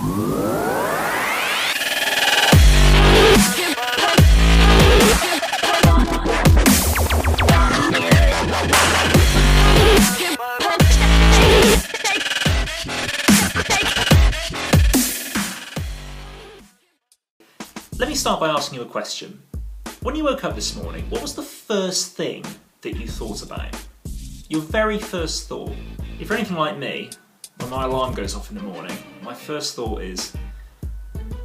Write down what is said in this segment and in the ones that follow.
Let me start by asking you a question. When you woke up this morning, what was the first thing that you thought about? Your very first thought. If you're anything like me, when my alarm goes off in the morning, my first thought is,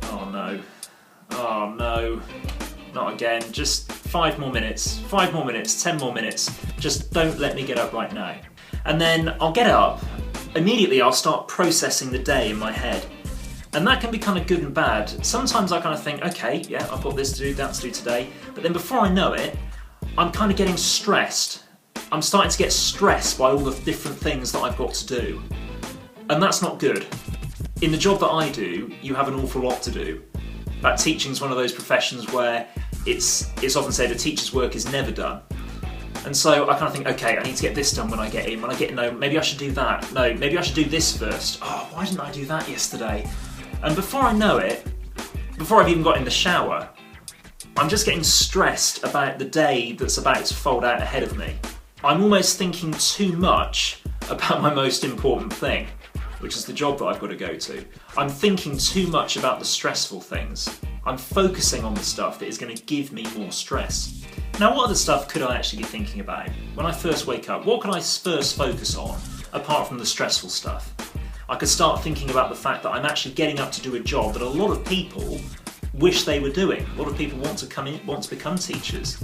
oh no, not again, just 5 more minutes, 10 more minutes, just don't let me get up right now. And then I'll get up, immediately I'll start processing the day in my head. And that can be kind of good and bad. Sometimes I kind of think, okay, yeah, I've got this to do, that to do today. But then before I know it, I'm kind of getting stressed. I'm starting to get stressed by all the different things that I've got to do. And that's not good. In the job that I do, you have an awful lot to do. But teaching is one of those professions where it's often said a teacher's work is never done. And so I kind of think, okay, I need to get this done when I get in. When I get in, no, maybe I should do that. No, maybe I should do this first. Oh, why didn't I do that yesterday? And before I know it, before I've even got in the shower, I'm just getting stressed about the day that's about to fold out ahead of me. I'm almost thinking too much about my most important thing, which is the job that I've got to go to. I'm thinking too much about the stressful things. I'm focusing on the stuff that is going to give me more stress. Now, what other stuff could I actually be thinking about? When I first wake up, what can I first focus on, apart from the stressful stuff? I could start thinking about the fact that I'm actually getting up to do a job that a lot of people wish they were doing. A lot of people want to become teachers.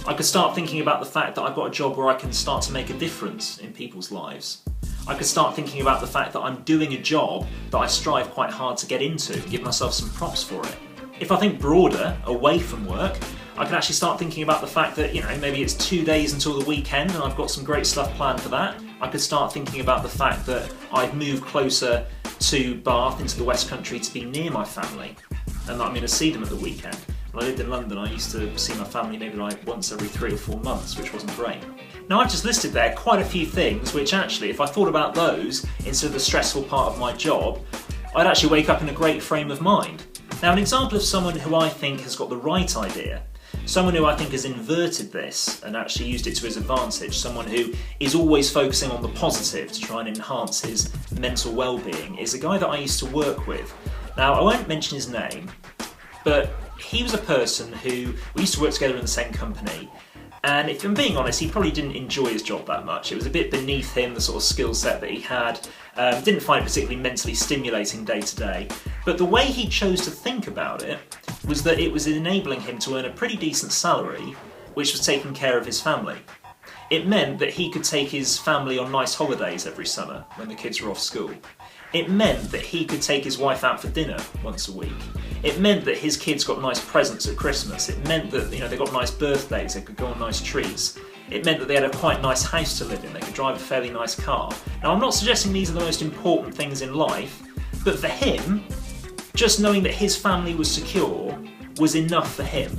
I could start thinking about the fact that I've got a job where I can start to make a difference in people's lives. I could start thinking about the fact that I'm doing a job that I strive quite hard to get into, give myself some props for it. If I think broader, away from work, I can actually start thinking about the fact that, maybe it's 2 days until the weekend and I've got some great stuff planned for that. I could start thinking about the fact that I've moved closer to Bath into the West Country to be near my family and that I'm going to see them at the weekend. When I lived in London, I used to see my family maybe like once every 3 or 4 months, which wasn't great. Now, I've just listed there quite a few things which actually, if I thought about those instead of the stressful part of my job, I'd actually wake up in a great frame of mind. Now, an example of someone who I think has got the right idea, someone who I think has inverted this and actually used it to his advantage, someone who is always focusing on the positive to try and enhance his mental well-being, is a guy that I used to work with. Now, I won't mention his name, but he was a person who, we used to work together in the same company, and if I'm being honest, he probably didn't enjoy his job that much. It was a bit beneath him, the sort of skill set that he had. Didn't find it particularly mentally stimulating day to day. But the way he chose to think about it was that it was enabling him to earn a pretty decent salary, which was taking care of his family. It meant that he could take his family on nice holidays every summer when the kids were off school. It meant that he could take his wife out for dinner once a week. It meant that his kids got nice presents at Christmas. It meant that they got nice birthdays, they could go on nice treats. It meant that they had a quite nice house to live in, they could drive a fairly nice car. Now, I'm not suggesting these are the most important things in life, but for him, just knowing that his family was secure was enough for him.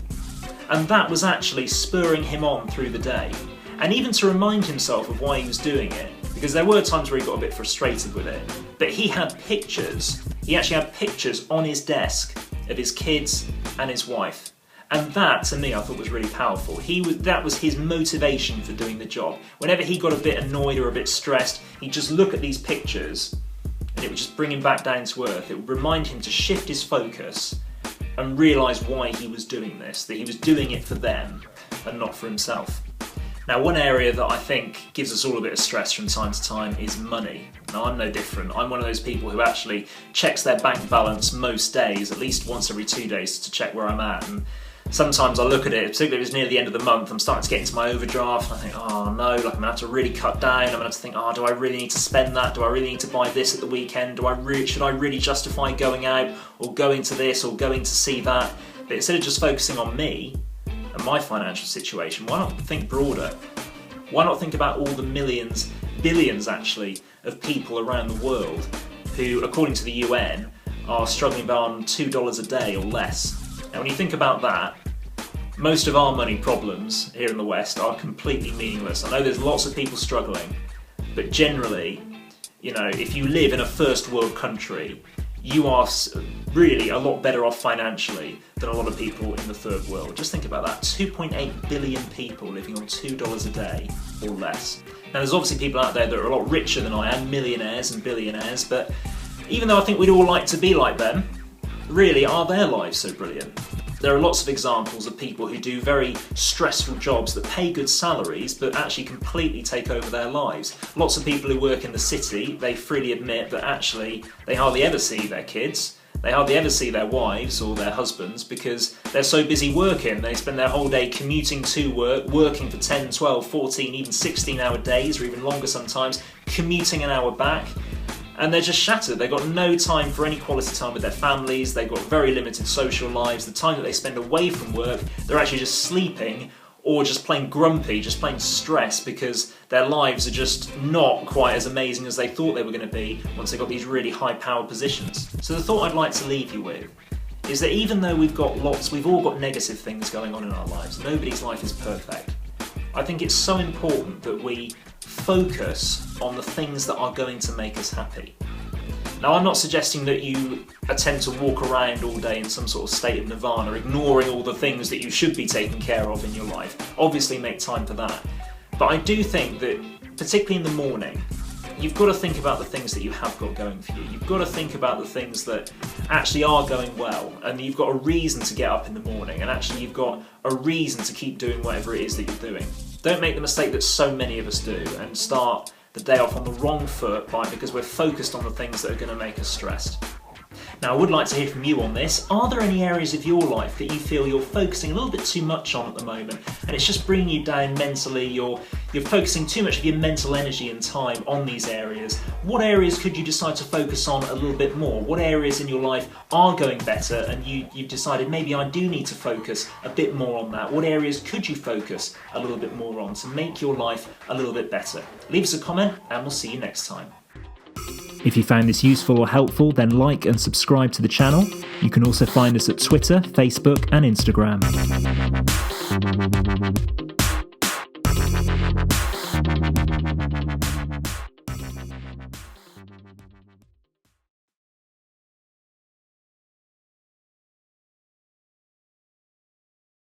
And that was actually spurring him on through the day. And even to remind himself of why he was doing it, because there were times where he got a bit frustrated with it, but he actually had pictures on his desk of his kids and his wife. And that, to me, I thought was really powerful. That was his motivation for doing the job. Whenever he got a bit annoyed or a bit stressed, he'd just look at these pictures and it would just bring him back down to earth. It would remind him to shift his focus and realise why he was doing this, that he was doing it for them and not for himself. Now, one area that I think gives us all a bit of stress from time to time is money. Now, I'm no different. I'm one of those people who actually checks their bank balance most days, at least once every 2 days, to check where I'm at. And sometimes I look at it, particularly if it's near the end of the month, I'm starting to get into my overdraft, and I think, oh no, I'm gonna have to really cut down. I'm gonna have to think, do I really need to spend that? Do I really need to buy this at the weekend? Should I really justify going out, or going to this, or going to see that? But instead of just focusing on me and my financial situation, why not think broader? Why not think about all the millions, billions actually, of people around the world who, according to the UN, are struggling on $2 a day or less? Now, when you think about that, most of our money problems here in the West are completely meaningless. I know there's lots of people struggling, but generally, if you live in a first world country, you are really a lot better off financially than a lot of people in the third world. Just think about that, 2.8 billion people living on $2 a day or less. Now there's obviously people out there that are a lot richer than I am, millionaires and billionaires, but even though I think we'd all like to be like them, really, are their lives so brilliant? There are lots of examples of people who do very stressful jobs that pay good salaries but actually completely take over their lives. Lots of people who work in the city, they freely admit that actually they hardly ever see their kids, they hardly ever see their wives or their husbands because they're so busy working. They spend their whole day commuting to work, working for 10, 12, 14, even 16-hour days or even longer sometimes, commuting an hour back. And they're just shattered. They've got no time for any quality time with their families, they've got very limited social lives. The time that they spend away from work, they're actually just sleeping or just plain grumpy, just plain stressed because their lives are just not quite as amazing as they thought they were going to be once they got these really high-powered positions. So the thought I'd like to leave you with is that even though we've all got negative things going on in our lives, nobody's life is perfect. I think it's so important that we focus on the things that are going to make us happy. Now, I'm not suggesting that you attempt to walk around all day in some sort of state of nirvana, ignoring all the things that you should be taking care of in your life. Obviously, make time for that. But I do think that, particularly in the morning, you've got to think about the things that you have got going for you. You've got to think about the things that actually are going well, and you've got a reason to get up in the morning, and actually you've got a reason to keep doing whatever it is that you're doing. Don't make the mistake that so many of us do and start the day off on the wrong foot because we're focused on the things that are going to make us stressed. Now, I would like to hear from you on this. Are there any areas of your life that you feel you're focusing a little bit too much on at the moment, and it's just bringing you down mentally? You're focusing too much of your mental energy and time on these areas. What areas could you decide to focus on a little bit more? What areas in your life are going better and you've decided maybe I do need to focus a bit more on that? What areas could you focus a little bit more on to make your life a little bit better? Leave us a comment and we'll see you next time. If you found this useful or helpful, then like and subscribe to the channel. You can also find us at Twitter, Facebook and Instagram.